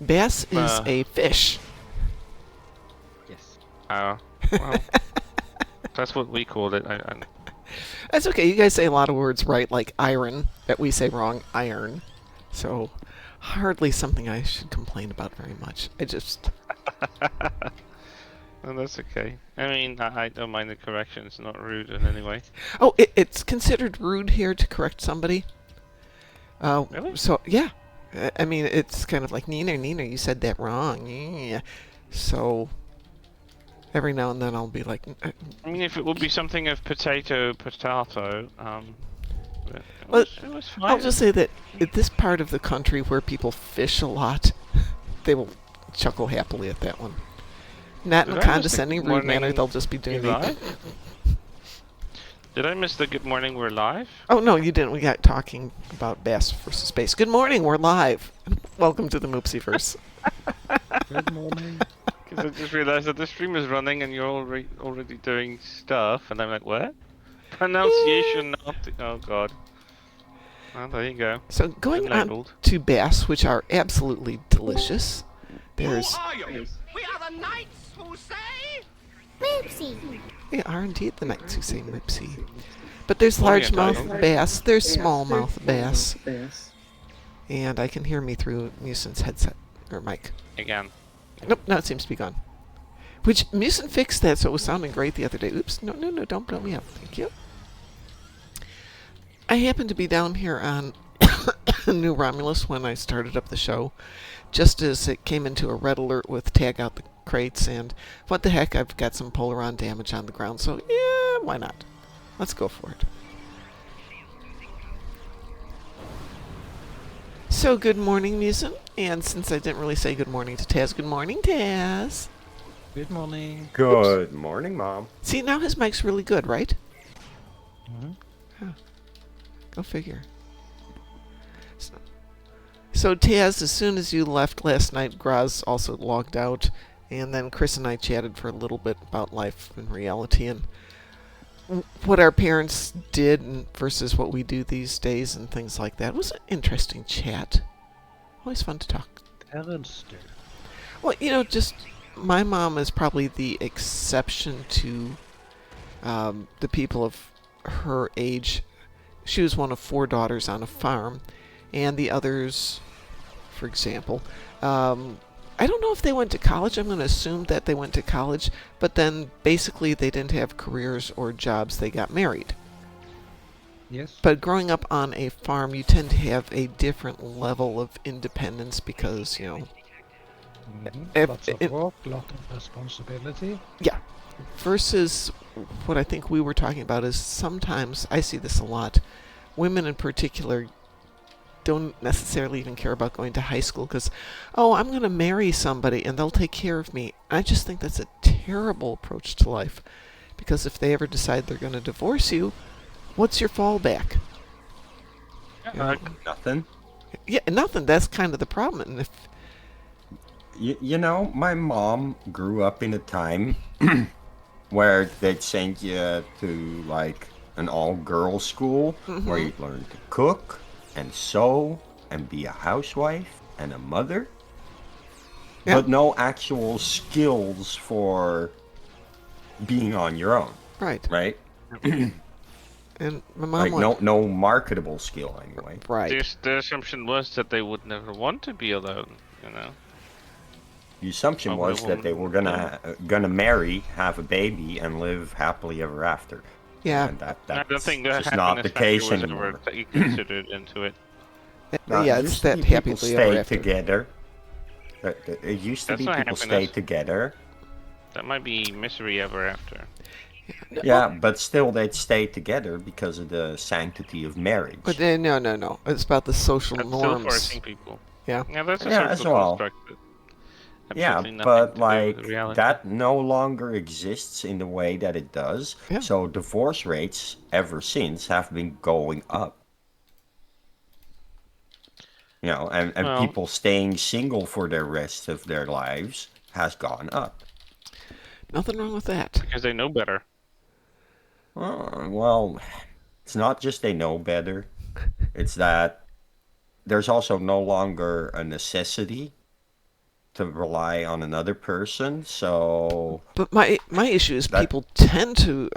Bass is a fish. Yes. Oh, well, that's what we called it. That's okay. You guys say a lot of words right, like iron, that we say wrong, iron. So, hardly something I should complain about very much. Well, that's okay. I mean, I don't mind the correction. It's not rude in any way. Oh, it's considered rude here to correct somebody. Really? So, yeah. I mean, it's kind of like, Nina, you said that wrong. Yeah. So, every now and then I'll be like... I mean, if it would be something of potato, Well, it was fine. I'll just say that in this part of the country where people fish a lot, they will chuckle happily at that one. Not in a Did I miss the condescending, good rude manner. morning They'll just be doing we're the... live? Did I miss the good morning we're live? Oh, no, you didn't. We got talking about bass versus space. Good morning. We're live. Welcome to the Moopsyverse. Good morning. Because I just realized that the stream is running and you're already doing stuff, and I'm like, what? Pronunciation not... Oh, God. Well, there you go. So going on Labeled. to bass, which are absolutely delicious. There's... Who are you? We are the knights who say... Moopsy. They are indeed the knights who say Moopsy. But there's Orient largemouth title. bass, there's smallmouth bass. And I can hear me through Muson's headset, or mic. Again. Nope, now it seems to be gone. Which, Muson fixed that, so it was sounding great the other day. Oops, no, don't blow me up. Thank you. I happened to be down here on New Romulus when I started up the show, just as it came into a red alert with tag out the crates, and what the heck, I've got some Polaron damage on the ground, so yeah, why not? Let's go for it. So, good morning, Muson. And since I didn't really say good morning to Taz, good morning, Taz. Good morning. Good morning, Mom. See, now his mic's really good, right? Mhm. Huh. Go figure. So, Taz, as soon as you left last night, Graz also logged out, and then Chris and I chatted for a little bit about life and reality and what our parents did versus what we do these days and things like that. It was an interesting chat. Always fun to talk. Parents do. Well, just my mom is probably the exception to the people of her age. She was one of 4 daughters on a farm, and the others, for example, I don't know if they went to college. I'm going to assume that they went to college, but then basically they didn't have careers or jobs. They got married. Yes. But growing up on a farm, you tend to have a different level of independence because, Lots of work, lot of responsibility. yeah. Versus what I think we were talking about is sometimes, I see this a lot, women in particular don't necessarily even care about going to high school because, oh, I'm going to marry somebody and they'll take care of me. I just think that's a terrible approach to life because if they ever decide they're going to divorce you, what's your fallback? Nothing. Yeah, nothing. That's kind of the problem. And if My mom grew up in a time where they'd send you to, like, an all-girls school where you'd learn to cook and sew and be a housewife and a mother. Yeah. But no actual skills for being on your own, right, right? and my mom Like, went, no marketable skill, anyway. right. The assumption was that they would never want to be alone, The assumption Well, was that they were gonna marry, have a baby, and live happily ever after. Yeah, And I that's don't think the just not the happiness factor case was anymore. ever considered into it. yeah, It it's used to that be people happily stay ever after. together. It used to That's be not people stay happiness. together. That might be misery ever after. Yeah, but still they'd stay together because of the sanctity of marriage. But no. It's about the social That's still norms. forcing people. Yeah. Yeah, that's a Yeah, as social well. construct. that Yeah, absolutely nothing but to do with like reality. that no longer exists in the way that it does. Yeah. So divorce rates ever since have been going up. And Well- people staying single for the rest of their lives has gone up. Nothing wrong with that. Because they know better. Well, it's not just they know better. It's that there's also no longer a necessity to rely on another person. So But my issue is that people tend to,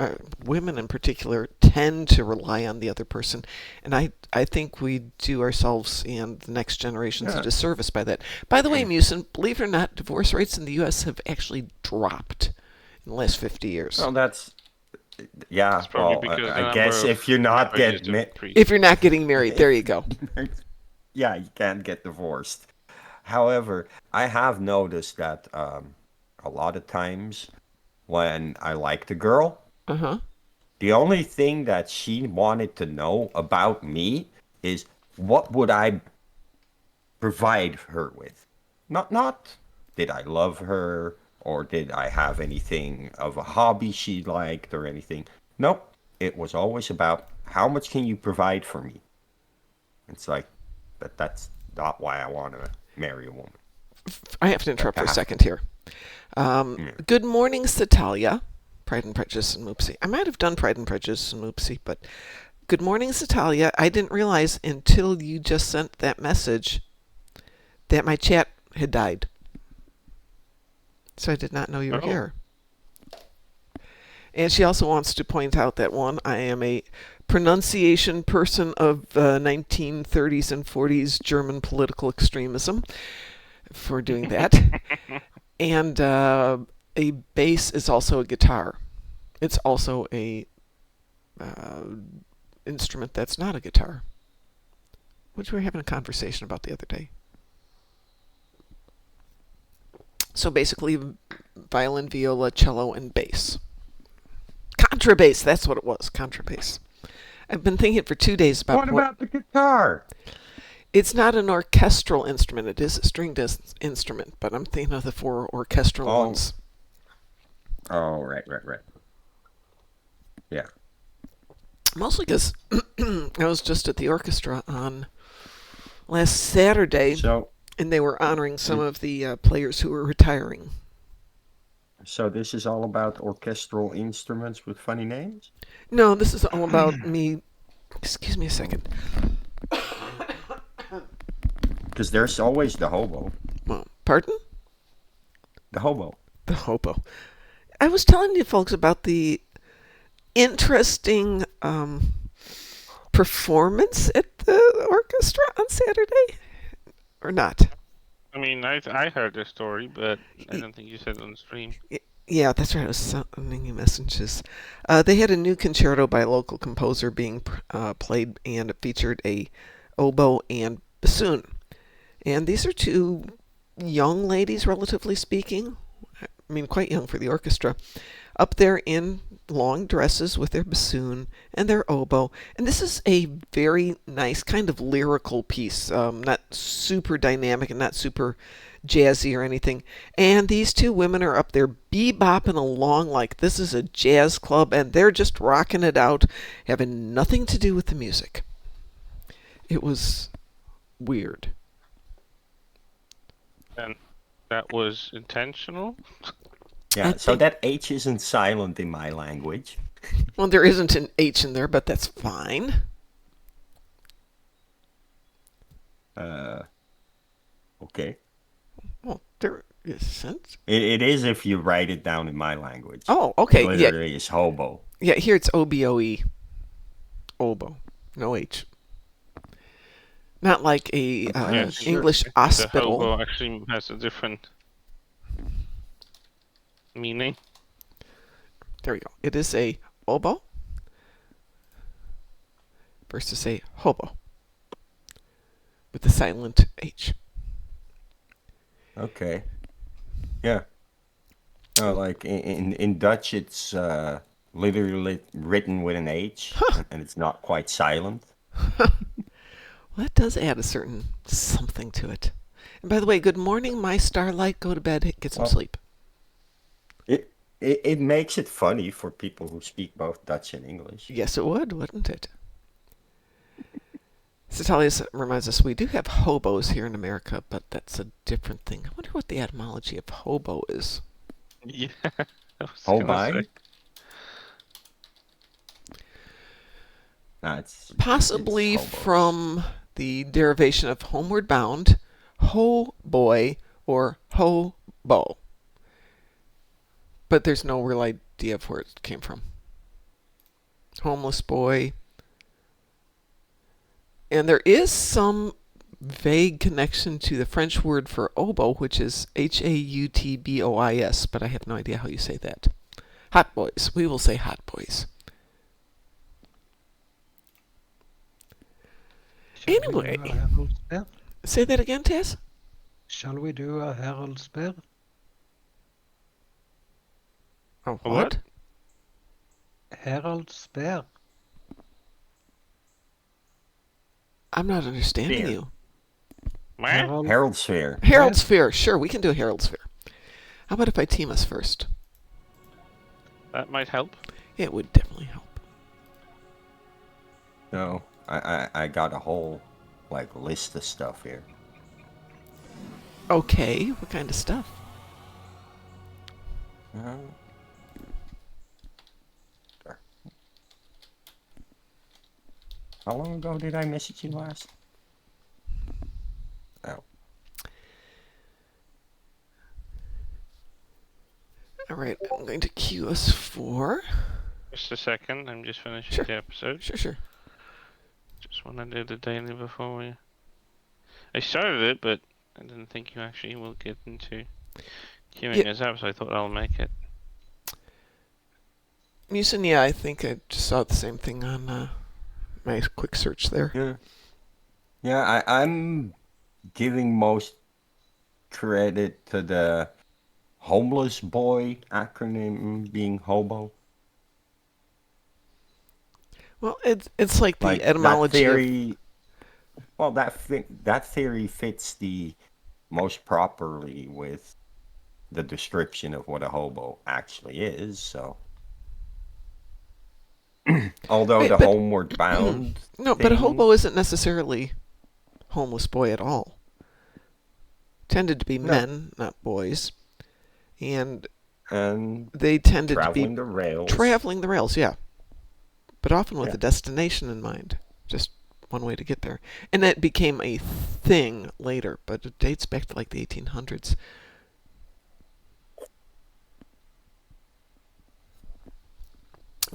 women in particular, tend to rely on the other person, and I think we do ourselves and the next generations a yeah. disservice by that. By the way, Musin, believe it or not, divorce rates in the U.S. have actually dropped in the last 50 years. Well, that's yeah. It's probably Well, because I the number guess of if you're not marriages get have ma- If increased. you're not getting married, there you if go. yeah, you can't get divorced. However, I have noticed that a lot of times when I liked a girl, Uh huh. the only thing that she wanted to know about me is what would I provide her with. Not did I love her or did I have anything of a hobby she liked or anything. Nope. It was always about how much can you provide for me? It's like that's not why I want to marry a woman. I have to interrupt for a Have second here. yeah. Good morning, Satalia. Pride and Prejudice and Moopsy. I might have done Pride and Prejudice and Moopsy, but good morning, Satalia. I didn't realize until you just sent that message that my chat had died. So I did not know you were Oh, here. And she also wants to point out that one, I am a pronunciation person of 1930s and 40s German political extremism for doing that. And a bass is also a guitar. It's also a uh, instrument that's not a guitar, which we were having a conversation about the other day. So basically, violin, viola, cello, and bass. Contrabass, that's what it was, contrabass. I've been thinking for 2 days about What about the guitar? It's not an orchestral instrument, it is a stringed instrument, but I'm thinking of the four orchestral Oh, ones. oh, right. Yeah. Mostly because I was just at the orchestra on last Saturday, So, and they were honoring some of the players who were retiring. so this is all about orchestral instruments with funny names? No, this is all about me. Excuse me a second. Because there's always the hobo. Well, pardon? The hobo. The hobo. I was telling you folks about the interesting performance at the orchestra on Saturday, or not? I mean, I heard the story, but I don't think you said it on the stream. Yeah, that's right. I was sending you messages. They had a new concerto by a local composer being played, and it featured a oboe and bassoon. And these are two young ladies, relatively speaking. I mean, quite young for the orchestra, up there in long dresses with their bassoon and their oboe. And this is a very nice kind of lyrical piece, not super dynamic and not super jazzy or anything. And these two women are up there bebopping along like this is a jazz club, and they're just rocking it out, having nothing to do with the music. It was weird. And that was intentional. Yeah, I so think, that H isn't silent in my language. well, there isn't an H in there, but that's fine. Okay. Well, there isn't. It is if you write it down in my language. Oh, It okay. Yeah, literally is hobo. yeah. Here it's OBOE. Oboe. No H. Not like a Yeah, sure. English I think the hospital. hobo actually has a different meaning. There we go. It is a oboe versus a hobo with the silent H. Okay. Yeah. Like in Dutch, it's literally written with an H, and it's not quite silent. Well, that does add a certain something to it. And by the way, good morning, my starlight. Go to bed, get some Well, sleep. it makes it funny for people who speak both Dutch and English. Yes, it would, wouldn't it? Satalia reminds us we do have hobos here in America, but that's a different thing. I wonder what the etymology of hobo is. Yeah, I was Oh gonna say. my! Nah, it's Possibly hobos. from the derivation of homeward bound, ho boy, or hobo. But there's no real idea of where it came from. Homeless boy. And there is some vague connection to the French word for oboe, which is Hautbois, but I have no idea how you say that. Hot boys. We will say hot boys. Shall Anyway. we do a Herald spell? Say that again, Tess? Shall we do a Herald spell? Oh, A what? what? Herald spell. I'm not understanding Sphere. you. Meh? Herald Sphere. Herald Sphere. Sure, we can do a Herald Sphere. How about if I team us first? That might help. It would definitely help. No, I got a whole list of stuff here. Okay, what kind of stuff? Uh, sure. How long ago did I message you last? Oh. Alright, I'm going to cue us for... Just a second, I'm just finishing Sure. the episode. Sure. Just want to do the daily before we... I started it, but I didn't think you actually will get into queuing Yeah. us up, so I thought I'll make it. Musin, yeah, I think I just saw the same thing on my quick search there. Yeah. Yeah, I'm giving most credit to the homeless boy acronym being hobo. Well, it's like the Like etymology that of... theory. Well, that theory fits the most properly with the description of what a hobo actually is. So, although Wait, the but- homeward bound. No, but a thing- hobo isn't necessarily homeless boy at all. Tended to be No. men, not boys. And and they tended to traveling be the rails. traveling the rails, yeah. But often with Yeah. a destination in mind. Just one way to get there. And that became a thing later, but it dates back to like the 1800s.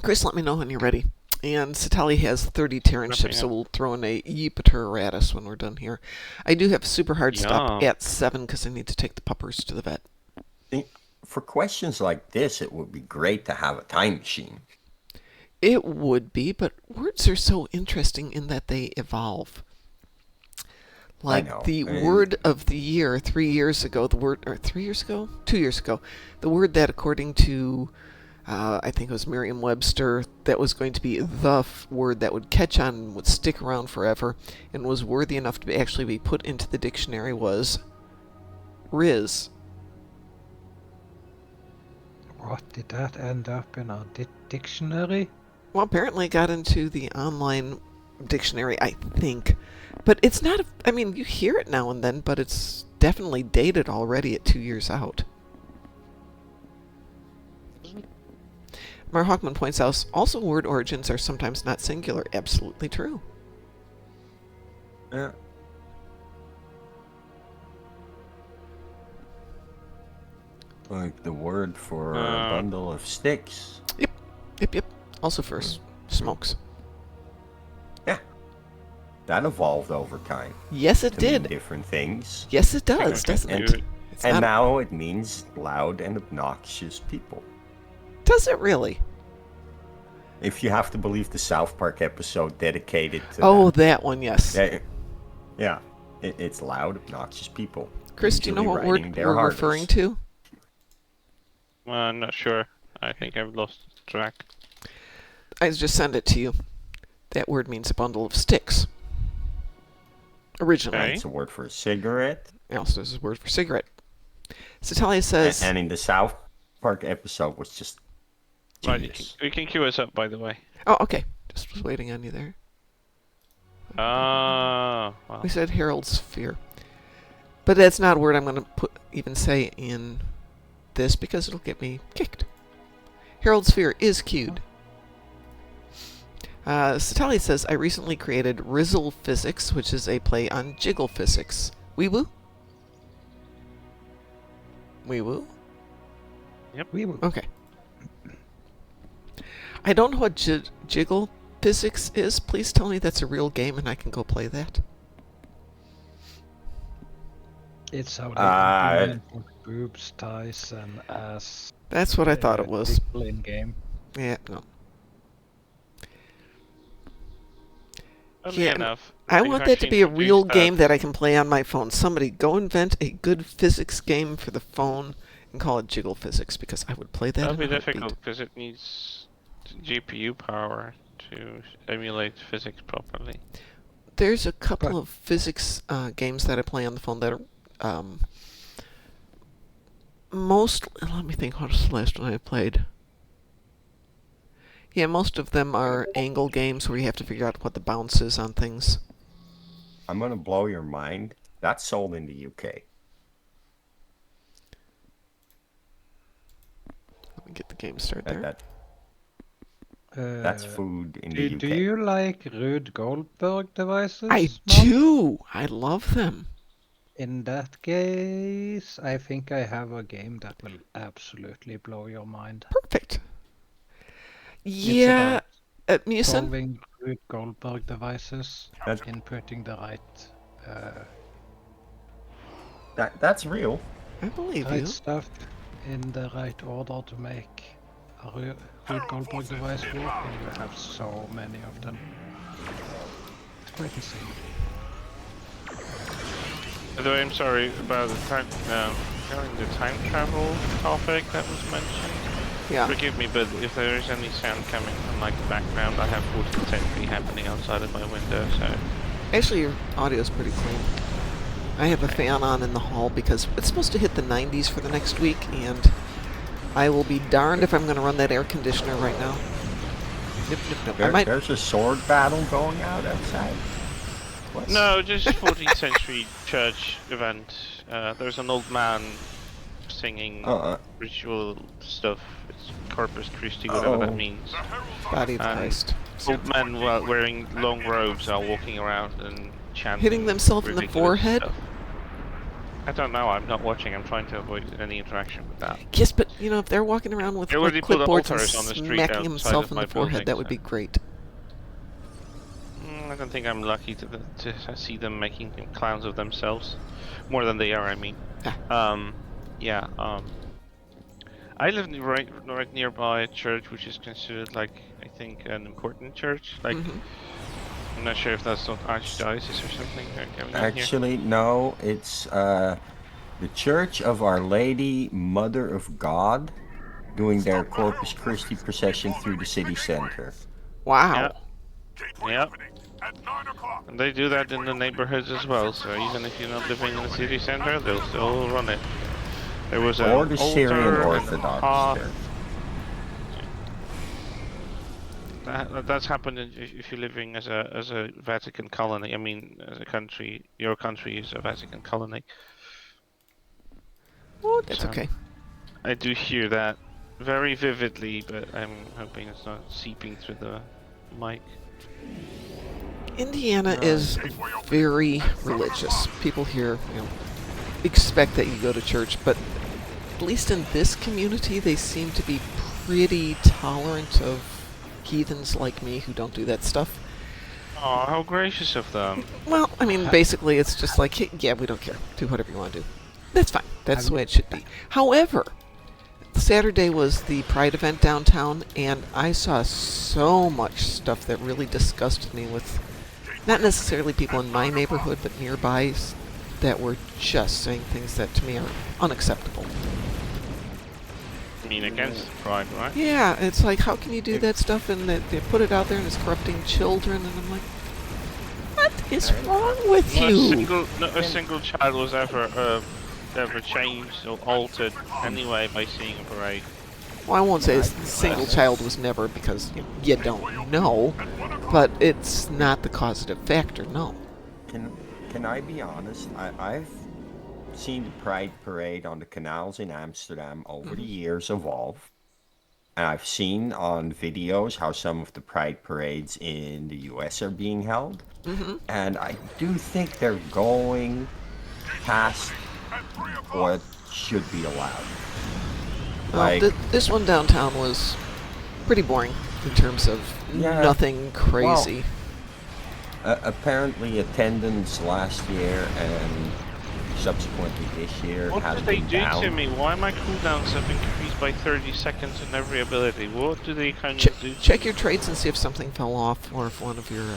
Chris, let me know when you're ready. And Satali has 30 Terran Nothing ships, so yet. we'll throw in a Yeepater Ratus when we're done here. I do have a super hard stop Yeah. at 7 because I need to take the puppers to the vet. For questions like this, it would be great to have a time machine. It would be, but words are so interesting in that they evolve. Like know, the and- word of the year 3 years ago, the word, or 3 years ago? 2 years ago, the word that according to, I think it was Merriam-Webster, that was going to be the word that would catch on and would stick around forever and was worthy enough to actually be put into the dictionary was Riz. What did that end up in our dictionary? Well, apparently it got into the online dictionary, I think. But it's not, I mean, you hear it now and then, but it's definitely dated already at 2 years out. Mar Hockman points out, also word origins are sometimes not singular. Absolutely true. Yeah. Like the word for a bundle of sticks. Yep. Also for smokes. Yeah. That evolved over time. Yes, it To mean did. different things. Yes, it does, Okay. doesn't And, it? It's and not- now it means loud and obnoxious people. Does it really? If you have to believe the South Park episode dedicated to Oh, that one, yes. yeah. It's loud, obnoxious people. Chris, do you know usually what riding word their we're Harleys. referring to? I'm not sure. I think I've lost track. I just sent it to you. That word means a bundle of sticks. Originally. Okay. It's a word for a cigarette. It also is a word for cigarette. Satalia says... And in the South Park episode was just Right, genius. you can queue us up, by the way. Oh, okay. Just was waiting on you there. Ah, well. We said Herald Sphere. But that's not a word I'm going to even say in this because it'll get me kicked. Herald Sphere is queued. Satali says, I recently created Rizzle Physics, which is a play on jiggle physics. Wee woo? We will. We will. Okay. I don't know what jiggle physics is. Please tell me that's a real game and I can go play that. It's how Uh, they implement boobs, ties, and ass. That's what I thought it was. In game. Yeah, no. Oddly Yeah, enough, I they've want that to actually be a introduced real that- game that I can play on my phone. Somebody go invent a good physics game for the phone and call it Jiggle Physics, because I would play that That'll in be a heartbeat. difficult because it needs GPU power to emulate physics properly. There's a couple of physics games that I play on the phone that are let me think, what was the last one I played? Yeah, most of them are angle games where you have to figure out what the bounce is on things. I'm gonna blow your mind. That's sold in the UK. Let me get the game started there. That's food in the UK. Do you like Rube Goldberg devices? I Mom? do! I love them. In that case, I think I have a game that will absolutely blow your mind. Perfect. Yeah, Musin? Solving Rube Goldberg devices, That's- inputting the right That's real. I believe right you. stuff in the right order to make a Rube Goldberg device work, and you have so many of them. It's quite insane. By the way, I'm sorry about the time. Regarding the time travel topic that was mentioned. Yeah. Forgive me, but if there is any sound coming from like the background, I have 40 happening outside of my window, so. Actually, your audio is pretty clean. I have a fan on in the hall because it's supposed to hit the 90s for the next week, and I will be darned if I'm going to run that air conditioner right now. Nope. I might. There's a sword battle going out outside. What's... No, just 14th century church event. There's an old man singing ritual stuff. It's Corpus Christi, whatever that means. Body of Christ. Old men wearing long robes are walking around and chanting. Hitting themselves in the ridiculous forehead? stuff. I don't know. I'm not watching. I'm trying to avoid any interaction with that. Yes, but you know, if they're walking around with They like, already put clipboards altars on the and street smacking outside himself of in my the forehead, building, that would so- be great. I don't think I'm lucky to see them making clowns of themselves, more than they are. I mean, yeah. I live right nearby a church which is considered like I think an important church. Like I'm not sure if that's not archdiocese or something. Going on here. Actually, no. It's the Church of Our Lady, Mother of God, doing their Corpus Christi procession through the city center. Wow. Yeah. And they do that in the neighborhoods as well. So even if you're not living in the city center, they'll still run it. There was Or an the altar Syrian and a Orthodox path. Church. That's happened if you're living as a Vatican colony. I mean, as a country, your country is a Vatican colony. Well, that's So, okay. I do hear that very vividly, but I'm hoping it's not seeping through the mic. Indiana is very religious. People here, expect that you go to church, but at least in this community, they seem to be pretty tolerant of heathens like me who don't do that stuff. Oh, how gracious of them. Well, I mean, basically, it's just like, hey, yeah, we don't care. Do whatever you want to do. That's fine. That's the way it should be. However, Saturday was the Pride event downtown, and I saw so much stuff that really disgusted me with not necessarily people in my neighborhood, but nearby that were just saying things that to me are unacceptable. I mean, against Pride, right? Yeah, it's like, how can you do that stuff and they put it out there and it's corrupting children, and I'm like, what is wrong with you? Not a single child was ever changed or altered anyway by seeing a parade. Well, I won't say a single child was never, because you don't know, but it's not the causative factor, no. Can I be honest? I've seen the Pride Parade on the canals in Amsterdam over the years evolve. And I've seen on videos how some of the Pride Parades in the US are being held. And I do think they're going past what should be allowed. Well, Like, this one downtown was pretty boring in terms of Yeah. nothing crazy. apparently attendance last year and subsequently this year What has did they been do down. to me? Why my cooldowns have increased by 30 seconds in every ability? What do they kind of do? Check your traits and see if something fell off or if one of your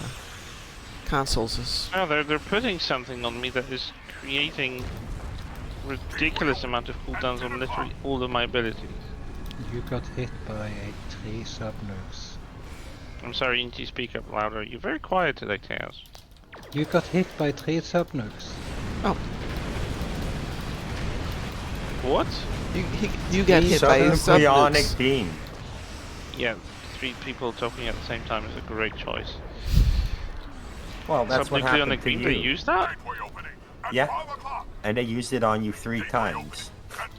consoles is. No, they're putting something on me that is creating ridiculous amount of cooldowns on literally all of my abilities. You got hit by a 3 sub-nukes. I'm sorry, you need to speak up louder. You're very quiet today, Chaos. You got hit by 3 sub-nukes. Oh, What? you got hit by a Subnucleonic subnukes. beam. Yeah, 3 people talking at the same time is a great choice. Well, that's what happened Subnucleonic to beam, they you. use that? Yeah, and they used it on you 3 times.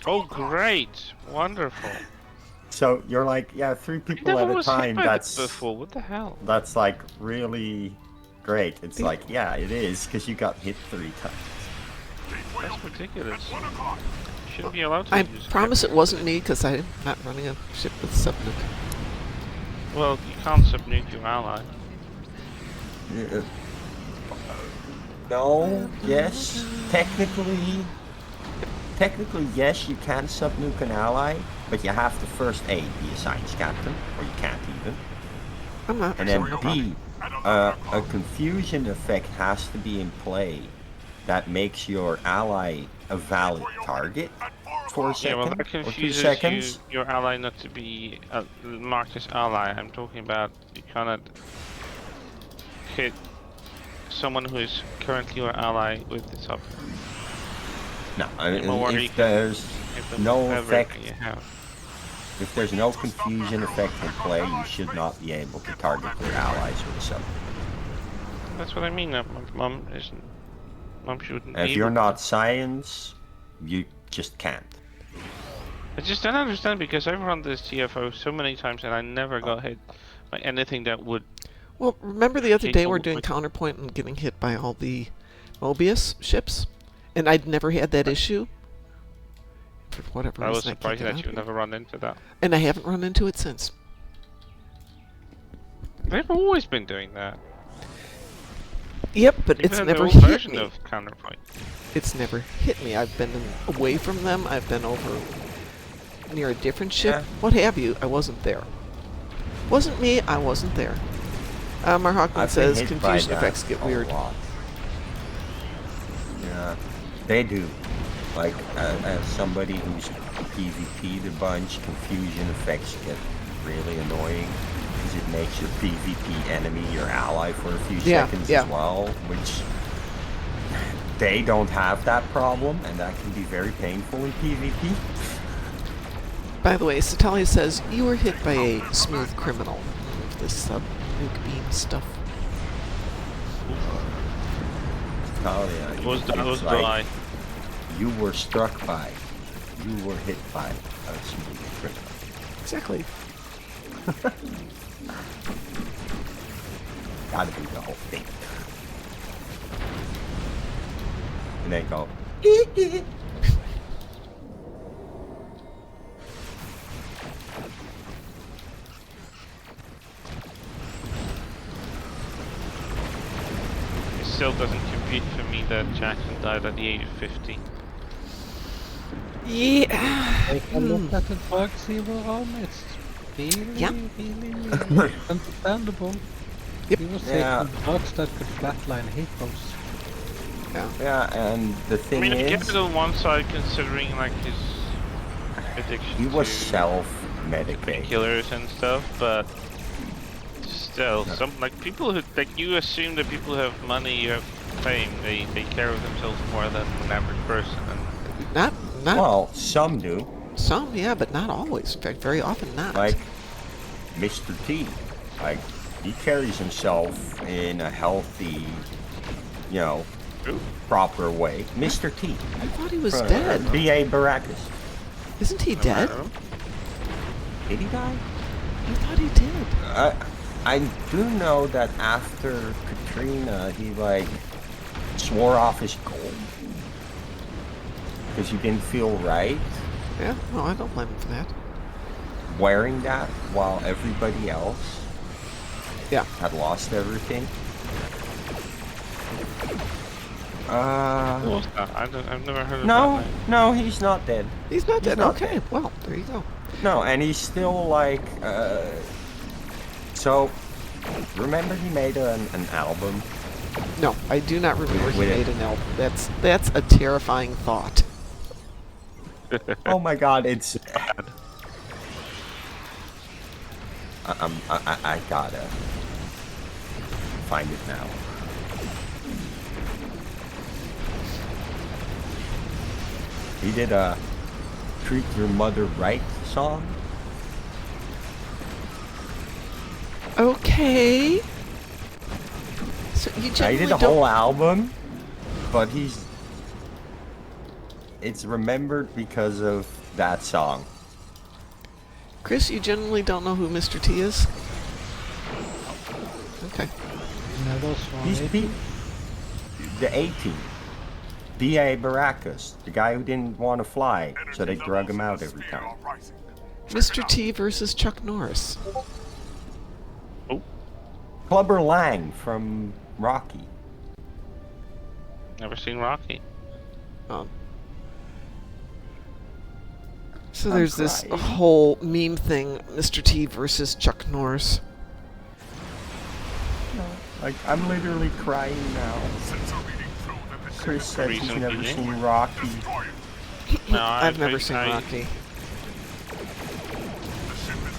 Oh, great. Wonderful. So you're like, yeah, 3 I people never at a was hit time. by that That's before. What the hell? that's like really great. It's like, yeah, it is because you got hit 3 times. That's ridiculous. You shouldn't be allowed to I use promise it wasn't me because I'm not running a ship with subnuke. Well, you can't subnuke your ally. No, yes, technically, yes, you can subnuke an ally, but you have to first A, be a science captain, or you can't even. I'm not. And so then no problem. B, a confusion effect has to be in play that makes your ally a valid target for a Yeah, second well, that or 2 confuses seconds. your ally not to be marked as ally. I'm talking about you cannot hit someone who is currently your ally with this up. No, I mean, More you if can there's hit them no with effect, everything you have. if there's no confusion effect in play, you should not be able to target your allies with a sub. That's what I mean. Mom isn't. Mom shouldn't. If be you're able not science, you just can't. I just don't understand because I've run this TFO so many times and I never got hit by anything that would. Well, remember the other day we were Capable doing with- counterpoint and getting hit by all the Mobius ships, and I'd never had that issue. For whatever I was reason, I can't surprised get that out you of it. never run into that. And I haven't run into it since. They've always been doing that. Yep, but Even it's in never the old hit version me. of Counterpoint. It's never hit me. I've been away from them. I've been over near a different ship. Yeah. What have you? I wasn't there. Wasn't me. I wasn't there. Marhawkman I've been says hit by confusion that effects get a weird. lot. Yeah, they do. Like, as somebody who's PvP'd a bunch, confusion effects get really annoying because it makes your PvP enemy your ally for a few Yeah, seconds yeah. as well, which they don't have that problem, and that can be very painful in PvP. By the way, Satalia says you were hit by a smooth criminal. This nuke beam stuff. Oh yeah, It was it's like dry. you were struck by, you were hit by a smooth criminal. Exactly. Gotta do the whole thing. And then go. It still doesn't compute for me that Jackson died at the age of 50. Yeah. Take a look at the drugs he were on. It's really, Yeah. really understandable. Yep. He was Yeah. taking drugs that could flatline hippos. Yeah, and the I thing mean, I get is, it on one side considering like his addiction he was to self-medicated. killers and stuff, but still, some like people who like you assume that people who have money, you have fame, they care of themselves more than an average person. And Not Well, some do, some, yeah, but not always. In fact, very often not. like Mr. T. Like, he carries himself in a healthy, you know, Who? proper way. Mr. T. I thought he was dead. B.A. Baracus. Isn't he I dead? don't know. Did he die? I thought he did. I do know that after Katrina, he like swore off his gold. because you didn't feel right Yeah, no, I don't blame him for that. wearing that while everybody else Yeah. had lost everything. Who was that? I've never heard of that No, name. no, he's not dead. He's not dead. not Okay, dead. well, there you go. No, and he's still like, so, remember he made an album? No, I do not remember he With it. made an album. That's a terrifying thought. Oh my god, it's bad. I gotta find it now. He did a Treat Your Mother Right song. Okay. So you He did generally a don't. whole album, but it's remembered because of that song. Chris, you generally don't know who Mr. T is? Okay. Never saw He's it. the 18. B.A. Baracus, the guy who didn't want to fly, so they drug him out every time. Mr. T versus Chuck Norris. Oh, Clubber Lang from Rocky. never seen Rocky. So I'm there's this crying. whole meme thing, Mr. T versus Chuck Norris. Like, I'm literally crying now. Chris said he's Recently, never yeah. seen Rocky. No, I've never seen Rocky.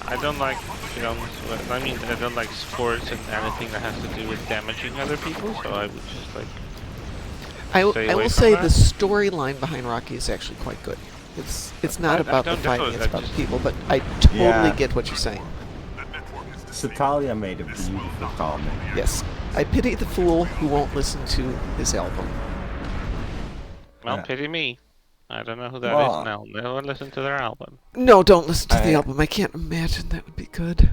I don't like films. I mean, I don't like sports and anything that has to do with damaging other people. So I would just like. Stay I away will from say that. the storyline behind Rocky is actually quite good. It's not I about the don't doubt fighting, it, it's I about the just- people, but I totally Yeah. get what you're saying. Satalia made a beautiful comment. Yes. I pity the fool who won't listen to his album. Well, Yeah. pity me. I don't know who that Well, is now. Never listen to their album. No, don't listen to the I- album. I can't imagine that would be good.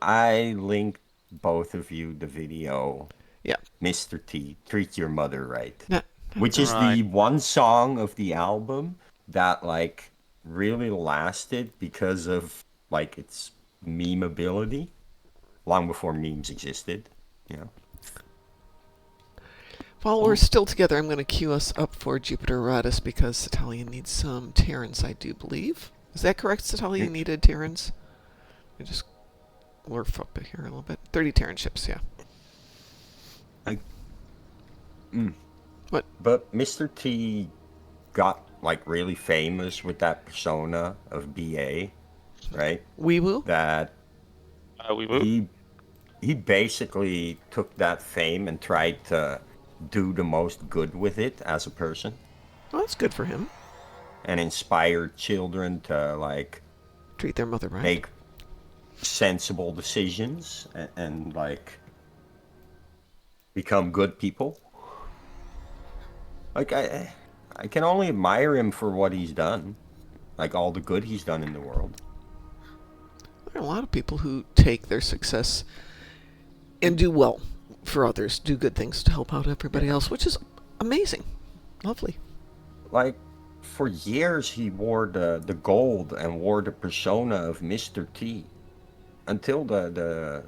I linked both of you the video. Yeah. Mr. T, Treat Your Mother Right. Not, Which is the Right. one song of the album that, like, really lasted because of, like, its memeability. Long before memes existed, you know. While we're still together, I'm going to queue us up for Jupiter Eratus because Satalia needs some Terrans, I do believe. Is that correct, Satalia? You needed Terrans? I just glorf up here a little bit. 30 Terran ships, yeah. What? But Mr. T got, like, really famous with that persona of BA, right? Weewoo? That We will. he basically took that fame and tried to do the most good with it as a person Well, that's good for him. and inspired children to, like, Treat their mother right. make sensible decisions and like become good people. Like, I can only admire him for what he's done, like all the good he's done in the world. There are a lot of people who take their success and do well for others, do good things to help out everybody else, which is amazing. Lovely. Like, for years he wore the gold and wore the persona of Mr. T until the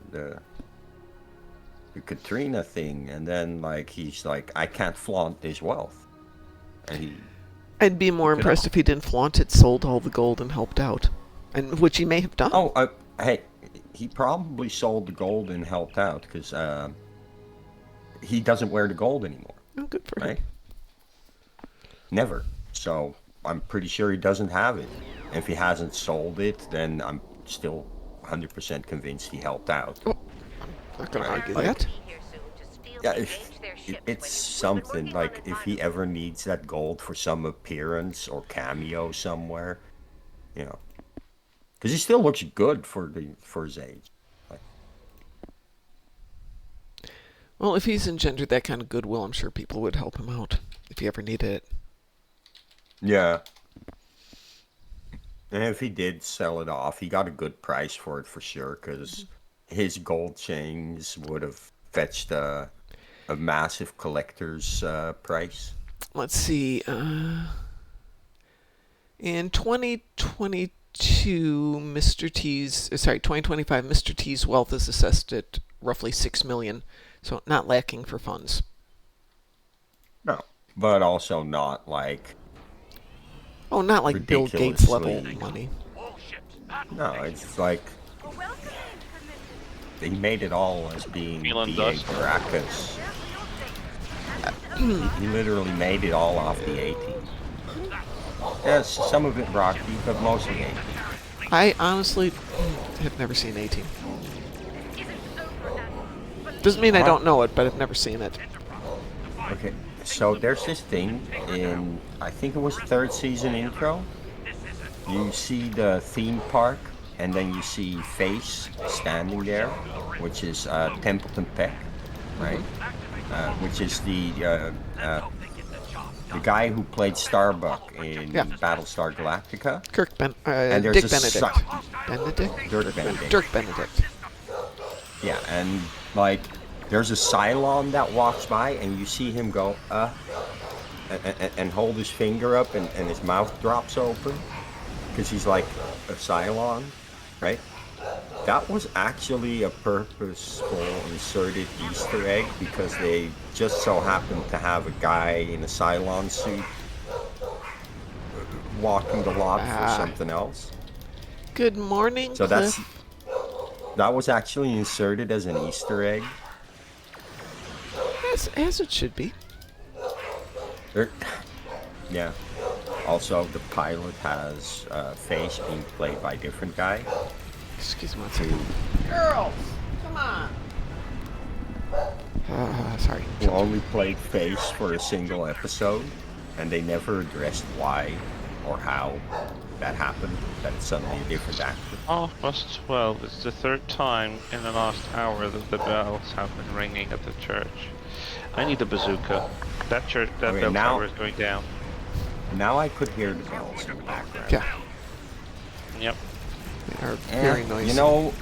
Katrina thing, and then, like, he's like, I can't flaunt this wealth, and he I'd be more Good impressed on. if he didn't flaunt it, sold all the gold, and helped out. And which he may have done. hey, he probably sold the gold and helped out because he doesn't wear the gold anymore, Oh, good for him. right? Never. So I'm pretty sure he doesn't have it. If he hasn't sold it, then I'm still 100% convinced he helped out. Oh, not gonna Right, argue like- that. Yeah, it's something like if he ever needs that gold for some appearance or cameo somewhere, you know, because he still looks good for his age. Like, Well, if he's engendered that kind of goodwill, I'm sure people would help him out if he ever needed it. yeah. And if he did sell it off, he got a good price for it for sure, because his gold chains would have fetched a massive collector's price. let's see. In 2022, 2025, Mr. T's wealth is assessed at roughly 6 million, so not lacking for funds. No, but also not like Oh, not like Bill Gates level ridiculously. money. No, it's like they made it all as being Elon the Musk. Baracus. He literally made it all off the 18. Yes, some of it Rocky, but mostly 18. I honestly have never seen 18. Doesn't mean I don't know it, but I've never seen it. Okay, so there's this thing in, I think it was third season intro. You see the theme park, and then you see Face standing there, which is Templeton Peck, right? Which is the guy who played Starbuck in Battlestar Galactica. And there's Dick a Benedict. Benedict? Dirk Benedict. Dirk Benedict. Yeah, and like there's a Cylon that walks by, and you see him go and hold his finger up, and his mouth drops open because he's like a Cylon, right? That was actually a purposeful inserted Easter egg because they just so happened to have a guy in a Cylon suit walking the lot for something else. Good morning, So Cliff. that was actually inserted as an Easter egg. As it should be. Yeah. Also, the pilot has Face being played by a different guy. Excuse me one second. Girls, come on. Sorry. Who only played Face for a single episode, and they never addressed why or how that happened, that it's suddenly a different actor. 12:12. It's the third time in the last hour that the bells have been ringing at the church. I need a bazooka. That Okay, bell now- tower is going down. Now I could hear the bells in the background. Yeah, Yep. they are very noisy. You know,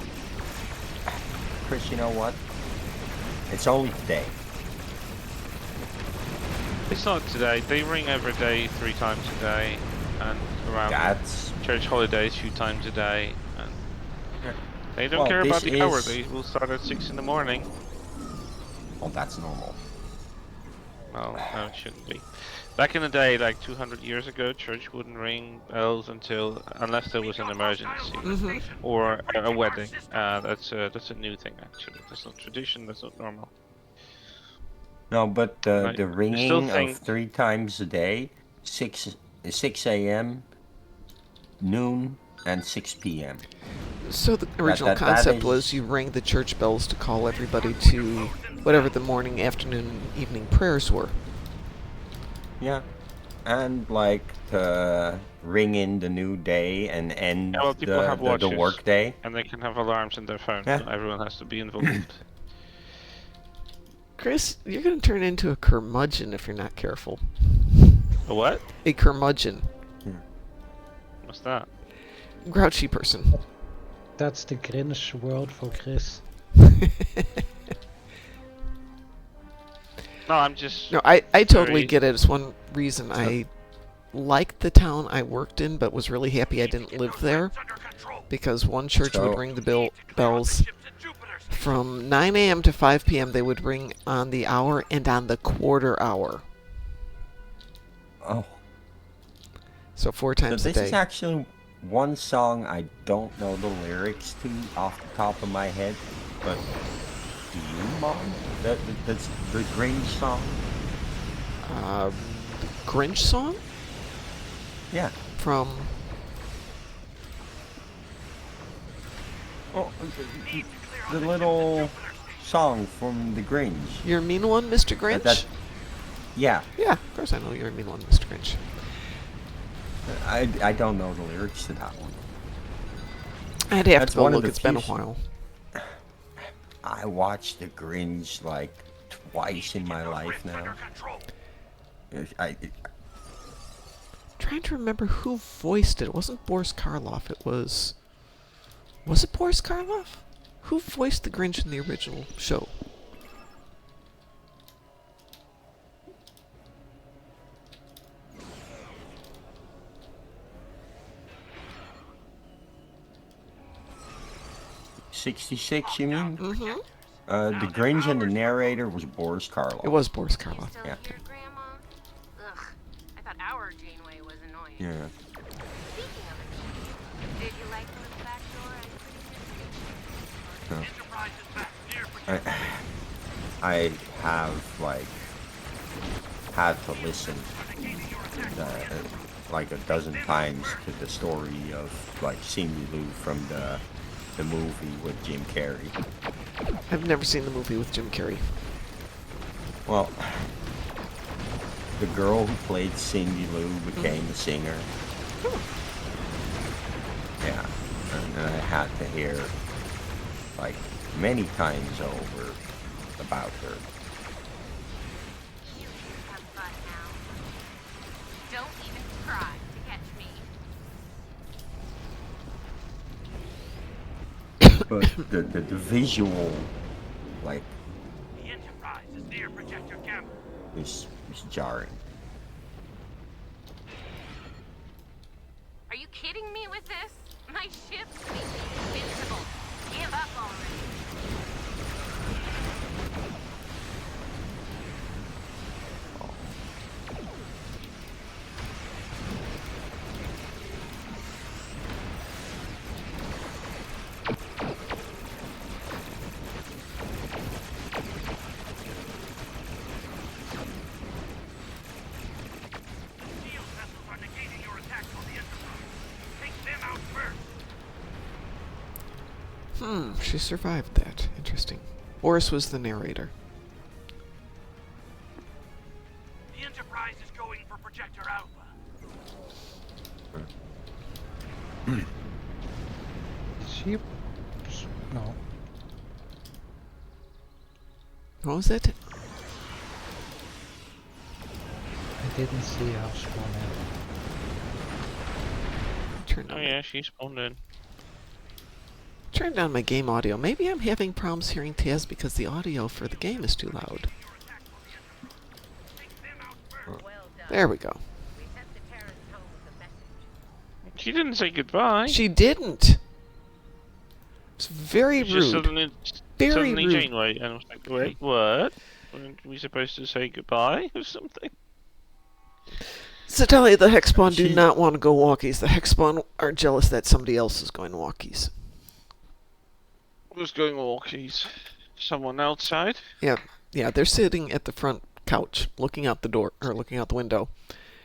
Chris, you know what? It's only today. It's not today. They ring every day, 3 times a day, and around That's church holidays 2 times a day. And they don't Well, care about this the hour. is- They will start at 6 in the morning. well, that's normal. Well, no, it shouldn't be. Back in the day, like 200 years ago, church wouldn't ring bells unless there was an emergency or a wedding. That's a new thing actually. That's not tradition. That's not normal. No, but Right. the You still ringing think- of 3 times a day, 6 a.m., noon, and 6 p.m. So the original that concept is- was you ring the church bells to call everybody to whatever the morning, afternoon, evening prayers were. Yeah, and like to ring in the new day and end Yeah, well, people have the watches. work day. And they can have alarms in their phone. Yeah. So everyone has to be involved. Chris, you're going to turn into a curmudgeon if you're not careful. A what? A curmudgeon. What's that? Grouchy person. That's the Grinch word for Chris. No, I'm just. No, I totally Very- get it. It's one reason I liked the town I worked in, but was really happy I didn't live there. Because one church would So- ring the bells from 9 a.m. to 5 p.m. They would ring on the hour and on the quarter hour. Oh, So 4 so times a this day. is actually one song I don't know the lyrics to off the top of my head, but do you, Mom? That's the Grinch song? Grinch song Yeah. from Oh, the little song from the Grinch. Your Mean One, Mr. Grinch? Yeah, Yeah, of course I know You're a Mean One, Mr. Grinch. I don't know the lyrics to that one. I'd have That's to go one of look. the It's been a few while. I watched the Grinch like twice in my life now. Trying to remember who voiced it. It wasn't Boris Karloff. It was. Was it Boris Karloff? Who voiced the Grinch in the original show? '66, you mean? Mm-hmm. The Grinch and the narrator was Boris It Karloff. was Boris You Karloff. still Yeah. here, Grandma? Ugh, I thought our Janeway was annoying. Yeah. Speaking of annoying, did you like the little back door I put in your I have had to listen like a dozen times to the story of Cindy Lou from the movie with Jim Carrey. I've never seen the movie with Jim Carrey. Well, the girl who played Cindy Lou became a singer. Yeah, and I had to hear many times over about her. You have fun now. Don't even try to catch me. But the visual, The Enterprise is near projector camp. is jarring. Are you kidding me with this? My ship's making me invincible. Give up already. Shield vessels are negating your attacks on the Enterprise. Take them out first. She survived that. Interesting. Boris was the narrator. The Enterprise is going for projector Alpha. She... No. What was it? I didn't see her spawn Turn Oh down, yeah, she spawned in. turn down my game audio. Maybe I'm having problems hearing Taz because the audio for the game is too loud. Well done. There we go. We sent the Terrans home with a message. She didn't say goodbye. She didn't. It's very It's just rude. suddenly Very rude. Janeway, and I was like, wait, what? Weren't we supposed to say goodbye or something? So tell you, the Hexspawn do She- not want to go walkies. The Hexspawn are jealous that somebody else is going walkies. Who's going walkies? Someone outside? Yeah, they're sitting at the front couch, looking out the door, or looking out the window,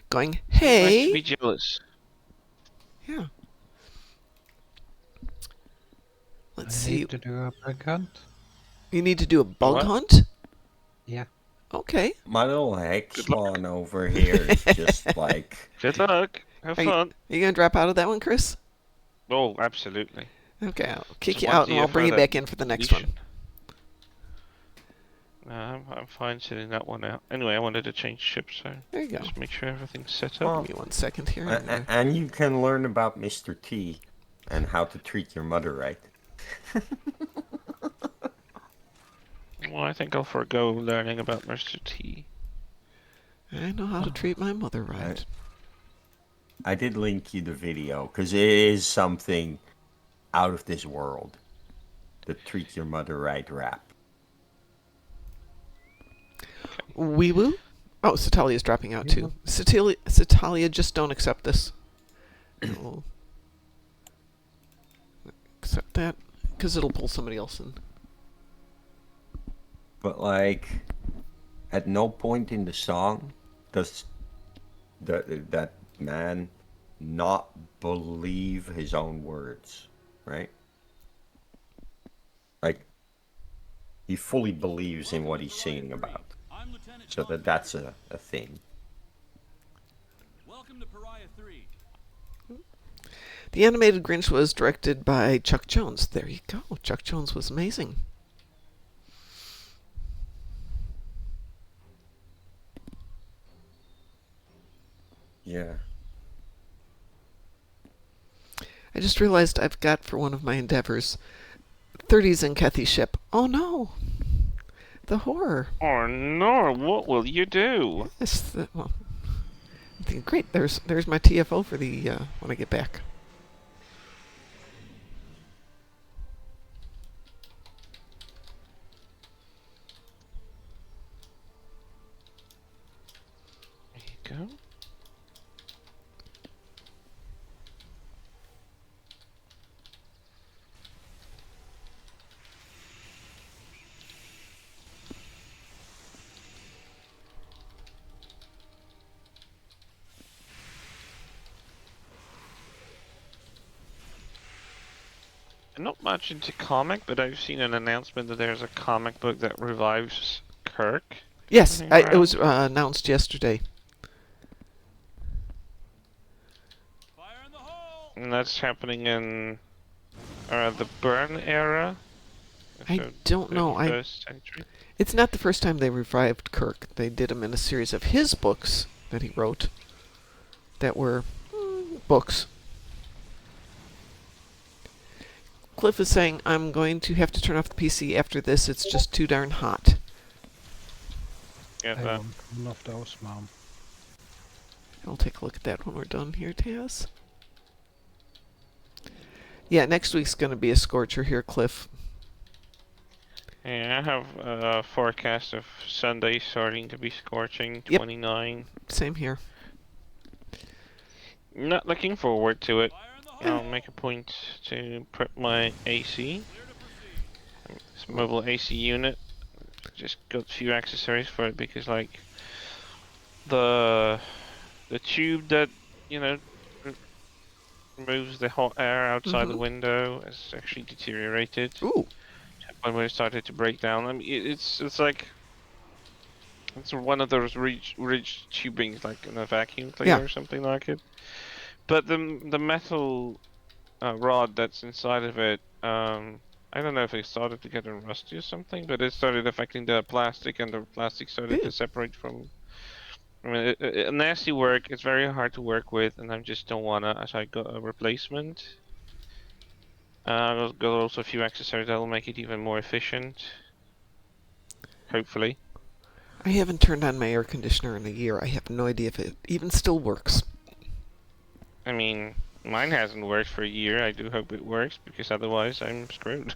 going, Nice to hey! be jealous. Yeah. I Let's see. need to do a bug hunt. You need to do a bug What? hunt? Yeah. Okay. My little Hexspawn over here is just like... Good luck. Have Are you- fun. Are you going to drop out of that one, Chris? Oh, absolutely. Okay, I'll kick Just you one out and I'll bring you DFO back in for the next one. No, I'm fine sitting that one out. Anyway, I wanted to change ships, so There you go. just make sure everything's set Well, up. Give me 1 second here. And you can learn about Mr. T and how to treat your mother right. Well, I think I'll forego learning about Mr. T. I know how to treat my mother right. Right. I did link you the video because it is something out of this world. The treat your mother right rap. Wee woo? Oh, Satalia's dropping out too. Satalia, just don't accept this. We'll accept that because it'll pull somebody else in. But at no point in the song does that man not believe his own words, right? He fully believes in what he's singing about. So that's a thing. Welcome to Pariah 3. The animated Grinch was directed by Chuck Jones. There you go. Chuck Jones was amazing. Yeah. I just realized I've got for one of my endeavors 30s and Kathy ship. Oh no! The horror. Oh no, what will you do? Yes, well, great. There's my TFO for the when I get back. I'm not much into comic, but I've seen an announcement that there's a comic book that revives Kirk. Yes, running it was around. announced yesterday. And that's happening in the Burn era. I So don't know. 31st century. It's not the first time they revived Kirk. They did him in a series of his books that he wrote that were books. Cliff is saying, I'm going to have to turn off the PC after this. It's just too darn hot. Yeah, I that. want one of those, Mom. I'll take a look at that when we're done here, Taz. Yeah, next week's going to be a scorcher here, Cliff. Yeah, I have a forecast of Sunday starting to be scorching, Yep. 29. Same here. Not looking forward to it. I'll make a point to prep my AC. This mobile AC unit. Just got a few accessories for it because, like, the tube that, you know, removes the hot air outside the window has actually deteriorated. Ooh. When it started to break down, I mean, it's like it's one of those ridge tubings, like in a vacuum cleaner or something like it. But the metal rod that's inside of it, I don't know if it started to get rusty or something, but it started affecting the plastic, and the plastic started to separate from. I mean, it nasty work. It's very hard to work with, and I just don't wanna. So I got a replacement. I've got also a few accessories that will make it even more efficient. Hopefully. I haven't turned on my air conditioner in a year. I have no idea if it even still works. I mean, mine hasn't worked for a year. I do hope it works, because otherwise I'm screwed.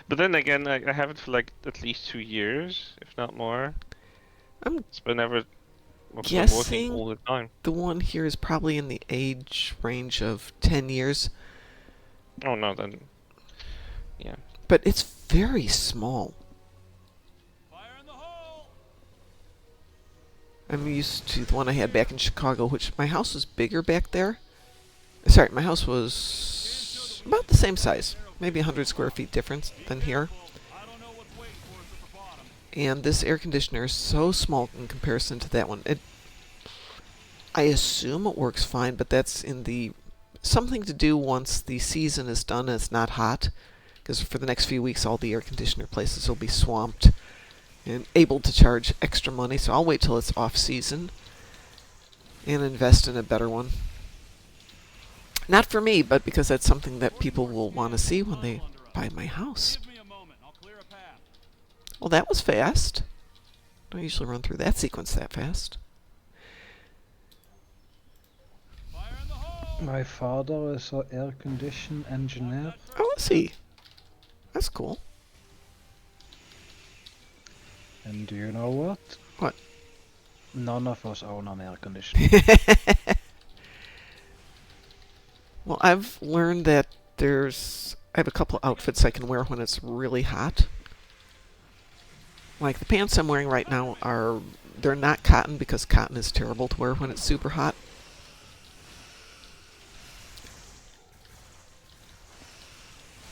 But then again, I have it for like at least 2 years, if not more. I'm It's been never been working guessing all the time. the one here is probably in the age range of 10 years. Oh no, then yeah. But it's very small. I'm used to the one I had back in Chicago, which my house was bigger back there. Sorry, my house was about the same size, maybe 100 square feet difference than here. And this air conditioner is so small in comparison to that one. I assume it works fine, but that's in the something to do once the season is done and it's not hot. Because for the next few weeks, all the air conditioner places will be swamped and able to charge extra money. So I'll wait till it's off season and invest in a better one. Not for me, but because that's something that people will want to see when they buy my house. Well, that was fast. I don't usually run through that sequence that fast. My father is an air condition engineer. Oh, is he? That's cool. And do you know what? What? None of us own an air conditioner. Well, I've learned that I have a couple outfits I can wear when it's really hot. Like the pants I'm wearing right now they're not cotton because cotton is terrible to wear when it's super hot.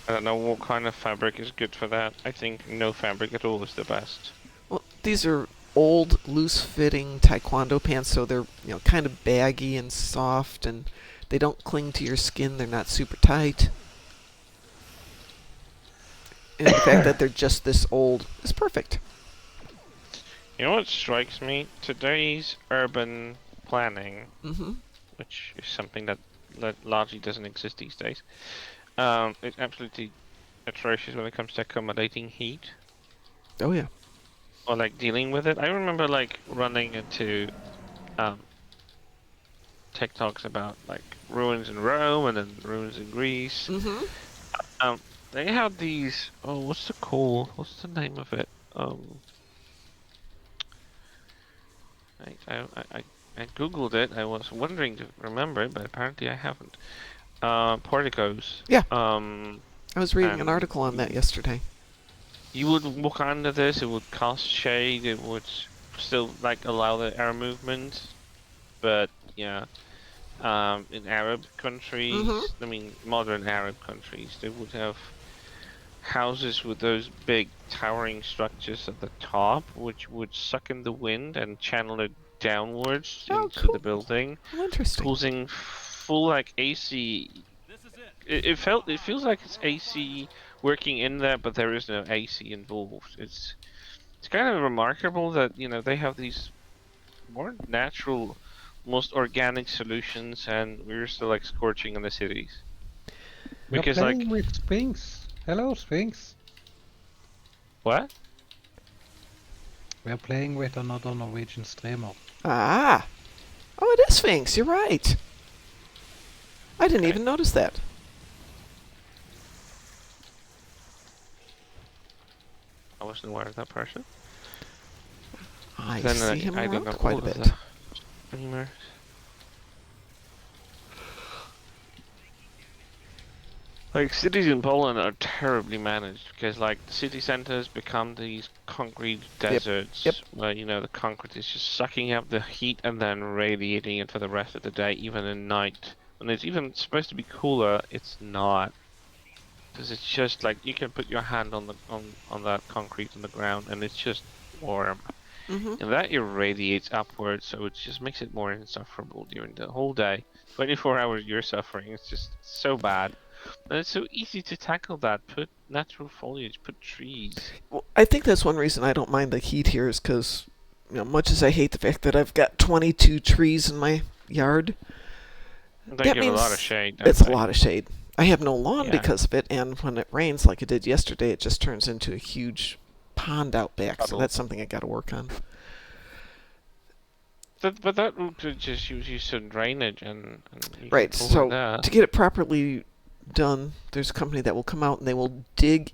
I don't know what kind of fabric is good for that. I think no fabric at all is the best. Well, these are old, loose-fitting taekwondo pants, so they're kind of baggy and soft, and they don't cling to your skin. They're not super tight. And the fact that they're just this old is perfect. You know what strikes me? Today's urban planning, which is something that largely doesn't exist these days, it's absolutely atrocious when it comes to accommodating heat. Oh yeah. Or like dealing with it. I remember like running into TikToks about like ruins in Rome and then ruins in Greece. They had these. Oh, what's the name of it? I googled it. I was wondering to remember it, but apparently I haven't. Porticos. Yeah. I was reading an article on that yesterday. You would walk under this. It would cast shade. It would still like allow the air movement, but yeah, in Arab countries, I mean modern Arab countries, they would have houses with those big towering structures at the top, which would suck in the wind and channel it downwards Oh, into the cool. building, Oh, interesting. causing full like AC. It feels like it's AC working in there, but there is no AC involved. It's kind of remarkable that they have these more natural, most organic solutions, and we're still like scorching in the cities. We're Because playing like with Sphinx. Hello, Sphinx. what? We're playing with another Norwegian streamer. Ah. Oh, it is Sphinx. You're right. I didn't Okay. even notice that. I wasn't aware of that person. I Then see him I don't around know quite a all of bit. the streamers. Like cities in Poland are terribly managed because like the city centers become these concrete deserts Yep. where the concrete is just sucking up the heat and then radiating it for the rest of the day, even at night. When it's even supposed to be cooler, it's not. Because it's just like you can put your hand on the on that concrete on the ground and it's just warm. Mm-hmm. And that irradiates upwards, so it just makes it more insufferable during the whole day. 24 hours you're suffering, it's just so bad. And it's so easy to tackle that. Put natural foliage, put trees. Well, I think that's one reason I don't mind the heat here is because, much as I hate the fact that I've got 22 trees in my yard, They that give a lot of means shade. it's a lot of shade. I have no lawn Yeah. because of it, and when it rains like it did yesterday, it just turns into a huge pond out back. So Puddle. that's something I got to work on. But that route to just use some drainage and you Right. can So over that. to get it properly done, there's a company that will come out and they will dig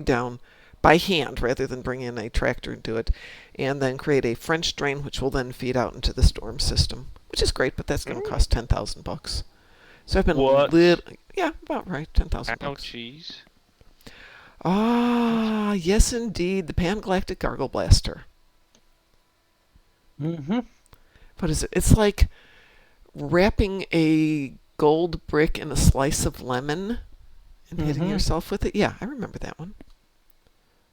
down by hand rather than bring in a tractor and do it, and then create a French drain, which will then feed out into the storm system, which is great. But that's going to cost $10,000. So I've been What? yeah, about right, $10,000. Ouchies. Ah, yes, indeed, the Pan-Galactic Gargle Blaster. Mm-hmm. What is it? It's like wrapping a gold brick in a slice of lemon and hitting Mhm. yourself with it. Yeah, I remember that one.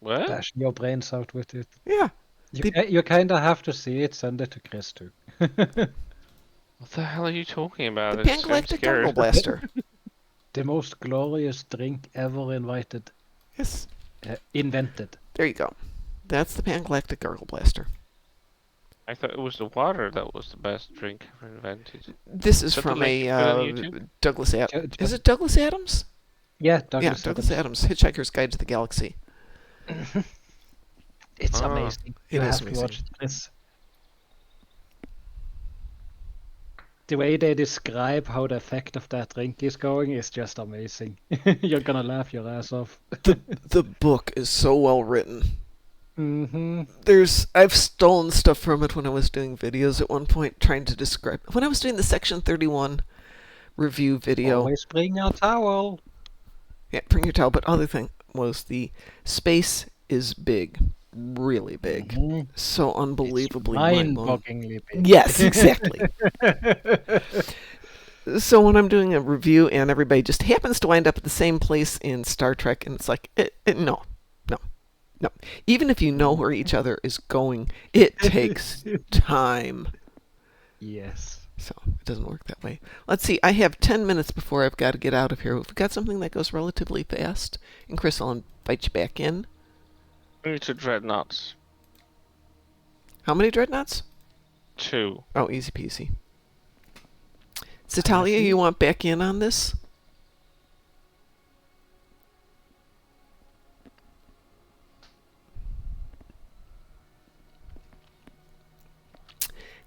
What? Dash your brains out with it. Yeah. You kind of have to see it. Send it to Chris too. What the hell are you talking about? The I'm Pan-Galactic Gargle scared. Blaster. The most glorious drink ever invented. Yes. Invented. There you go. That's the Pan-Galactic Gargle Blaster. I thought it was the water that was the best drink ever invented. This is Is that the from link a you put on YouTube? Douglas Adams. Ju- Is it Douglas Adams? Yeah, Yeah, Douglas Adams. Hitchhiker's Guide to the Galaxy. It's Ah. amazing. It You is have amazing. to watch this. The way they describe how the effect of that drink is going is just amazing. You're gonna laugh your ass off. The book is so well written. Mm-hmm. I've stolen stuff from it when I was doing videos at one point trying to describe when I was doing the Section 31 review video. Always bring your towel. Yeah, bring your towel. But other thing was the space is big, really big, Mhm. so unbelievably mind-blowing. Mind-bogglingly big. Yes, exactly. So when I'm doing a review and everybody just happens to wind up at the same place in Star Trek, and it's like, no. Even if you know where each other is going, it takes time. Yes. So it doesn't work that way. Let's see. I have 10 minutes before I've got to get out of here. We've got something that goes relatively fast, and Chris, I'll invite you back in. We need to dreadnoughts. How many dreadnoughts? 2. Oh, easy peasy. Citalia, you want back in on this?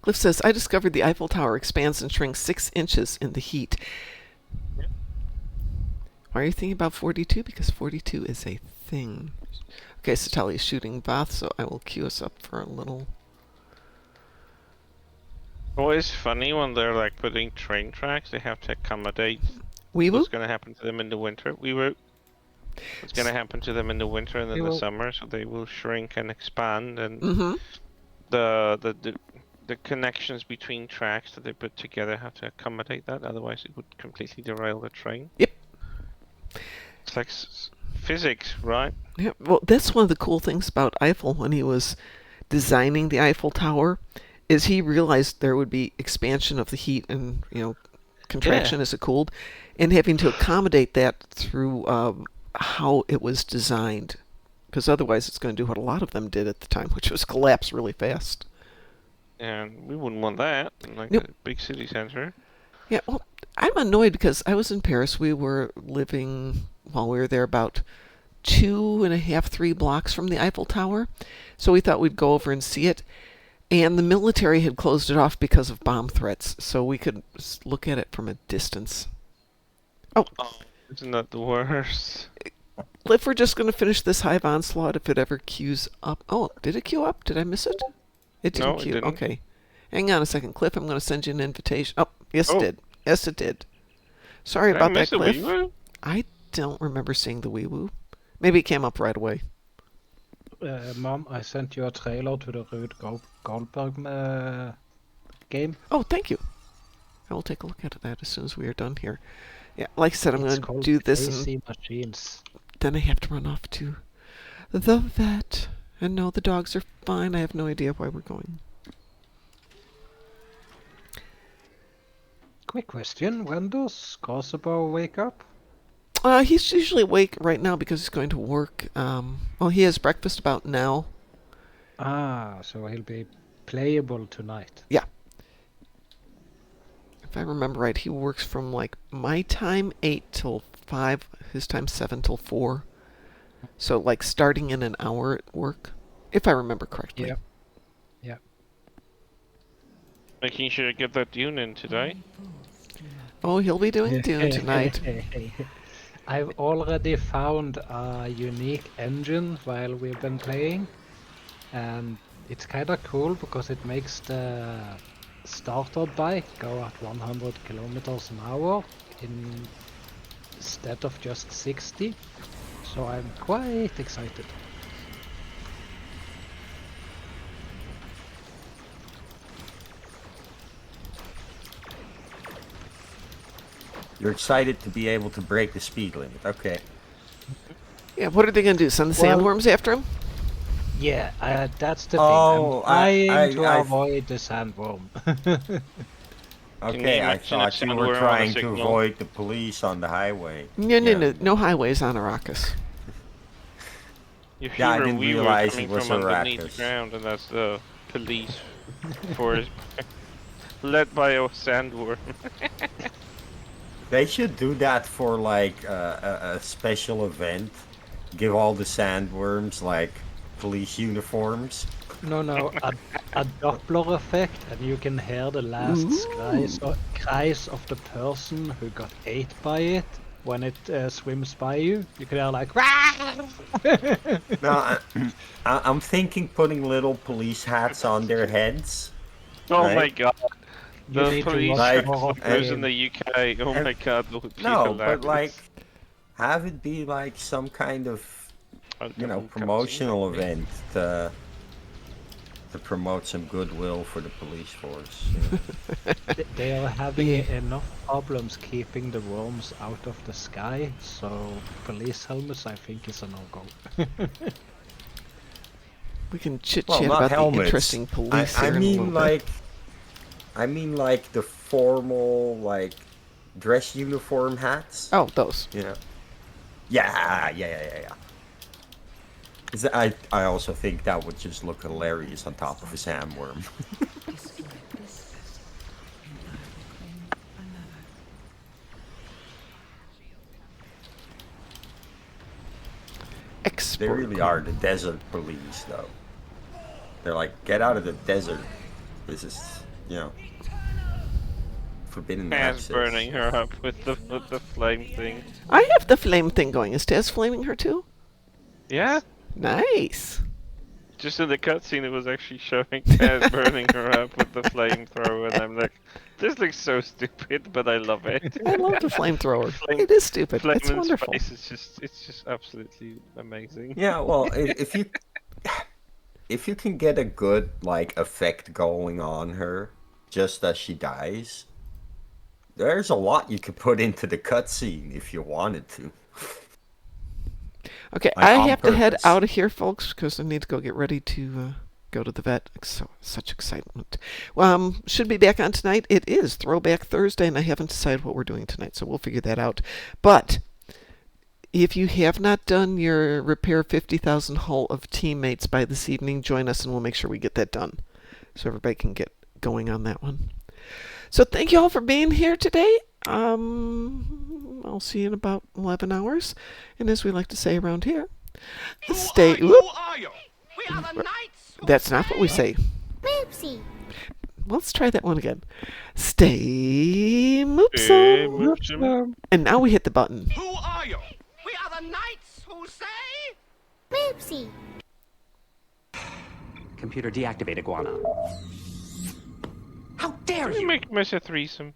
Cliff says, I discovered the Eiffel Tower expands and shrinks 6 inches in the heat. Yep. Why are you thinking about 42? Because 42 is a thing. Okay, Citalia is shooting Bath, so I will queue us up for a little. Always funny when they're like putting train tracks, they have to accommodate Wee woo? what's going to happen to them in the winter. What's going to happen to them in the winter and in the will. summer, so they will shrink and expand, and Mm-hmm. the the connections between tracks that they put together have to accommodate that. Otherwise, it would completely derail the train. Yep. It's like physics, right? Yeah, well, that's one of the cool things about Eiffel when he was designing the Eiffel Tower, is he realized there would be expansion of the heat and contraction as it cooled, and having to accommodate that through how it was designed, because otherwise it's going to do what a lot of them did at the time, which was collapse really fast. And we wouldn't want that in like Nope. a big city center. Yeah, well, I'm annoyed because I was in Paris. We were living, while we were there, about 2.5, 3 blocks from the Eiffel Tower. So we thought we'd go over and see it. And the military had closed it off because of bomb threats, so we could look at it from a distance. Oh, Isn't that the worst? if we're just going to finish this Hive Onslaught, if it ever queues up. Oh, did it queue up? Did I miss it? It didn't No, it queue. didn't. Okay. Hang on a second, Cliff. I'm going to send you an invitation. Oh, yes, it did. Yes, it did. Sorry Did I about that, miss a Cliff. Wii-Woo? I don't remember seeing the Wii-Woo. Maybe it came up right away. Mom, I sent you a trailer to the Rude Goldberg game. Oh, thank you. I will take a look at that as soon as we are done here. Yeah, like I said, I'm It's going to called do this, and Crazy Machines. then I have to run off to the vet. And no, the dogs are fine. I have no idea why we're going. Quick question, when does Crossbow wake up? He's usually awake right now because he's going to work. Well, he has breakfast about now. Ah, so he'll be playable tonight. Yeah. If I remember right, he works from like my time 8 till 5, his time 7 till 4. So like starting in an hour at work, if I remember correctly. Yep. Making sure you get that Dune in today. Oh, he'll be doing Dune tonight. I've already found a unique engine while we've been playing, and it's kind of cool because it makes the starter bike go at 100 kilometers an hour instead of just 60. So I'm quite excited. You're excited to be able to break the speed limit. Okay. Yeah, what are they going to do? Send the Well- sandworms after him? Yeah, that's the Oh, thing. I'm trying to I've- avoid the sandworm. Okay, I imagine thought if you someone were were on a trying to signal? avoid the police on the highway. No highways on Arrakis. You Yeah, I hear a didn't Wii-Woo realize coming it was from underneath the Arrakis. ground, and that's the police force led by a sandworm. They should do that for like a special event. Give all the sandworms like police uniforms. No, a Doppler effect, and you can hear the last cries of the person who got ate by it when it swims by you. You can hear like, No, I'm thinking putting little police hats on their heads. Oh Right. my god. you The need to police watch Like- more of Those the in the UK, oh my god, that would be No, hilarious. but like, have it be like some kind of promotional event to promote some goodwill for the police force. They are having enough problems keeping the worms out of the sky, so police helmets I think is a no-go. We can chit Well, chat not about helmets. the interesting police I here in a mean little like, I mean like the formal like dress uniform hats. bit. Oh, those. You know. Yeah. 'Cause I also think that would just look hilarious on top of a sandworm. Export. They really are the desert police, though. They're like, get out of the desert. This is, forbidden Taz access. burning her up with the flame thing. I have the flame thing going. Is Taz flaming her too? Yeah? Nice. Just in the cutscene, it was actually showing Taz burning her up with the flamethrower, and I'm like, this looks so stupid, but I love it. I love the flamethrower. Flame- It is stupid. Flame It's in wonderful. space, it's just absolutely amazing. Yeah, well, if you if you can get a good like effect going on her just as she dies, there's a lot you could put into the cutscene if you wanted to. Okay, Like, I on have to head purpose. out of here, folks, because I need to go get ready to go to the vet. Such excitement. Should be back on tonight. It is Throwback Thursday, and I haven't decided what we're doing tonight, so we'll figure that out. But if you have not done your Repair 50,000 Hull of Teammates by this evening, join us, and we'll make sure we get that done, so everybody can get going on that one. So thank you all for being here today. I'll see you in about 11 hours. And as we like to say around here, stay... Who are you? We are the knights. That's not what we say. Moopsy. Let's try that one again. Stay Moopsy. Moopsy. And now we hit the button. Who are you? We are the knights who say. Moopsy. Computer deactivate iguana. How dare You you! make us a threesome.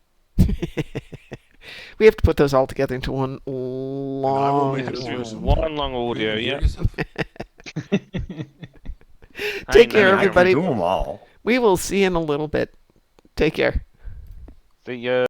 We have to put those all together into one I will long... make it a Do threesome. one long audio, You hear yeah. yourself? Take I care, know. I can everybody. do them all. We will see you in a little bit. Take care. The